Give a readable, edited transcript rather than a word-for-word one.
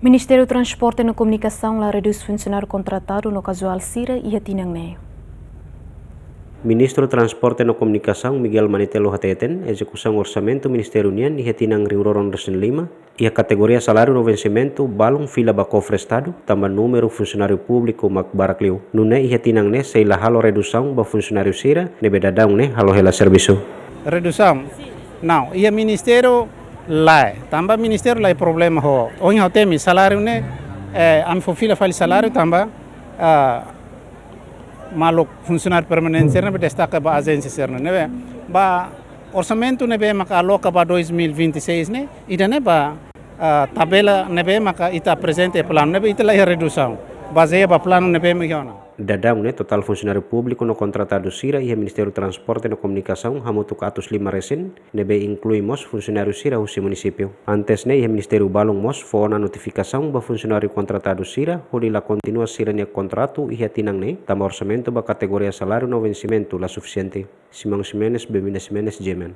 Ministério do Transporte e Comunicação lá reduz funcionário contratado no casual Sira e Hatinangne. Ministro do Transporte e Comunicação Miguel Manitelo Hateten, execução orçamento Ministério União e Hatinang Rio Roron Resen Lima, e a categoria salário no vencimento balão fila ba cofre estado, também número funcionário público mak barakliu. Nune e Hatinang ne sei la halo redução ba funcionário Sira, ne bedadang ne halo hela serviço. Redução? Não, e o Ministério lá, também o Ministério lá é problema ho. Onde o tem salário né, am fila fale salário também, maluk funcionário permanente serna destaca ba agência serna né, ba orçamento né be maka aloca ba 2026 né, ida né ba tabela né be maka ita apresente plano né be ita lá é redução, baseia ba plano né be miona. Dadang ne total funcionário público no contratado Sira e o Ministério do Transporte e Comunicação hamutu 405 resen, nebe inclui mos funcionário Sira usi município. Antes ne o Ministério balong mos fona notificação ba funcionário contratado Sira, huli la continua Sira ne contrato e hatinang ne, tama orçamento ba categoria salário no vencimento la suficiente. Simão Ximenes, Bemina Ximenes, Jemen.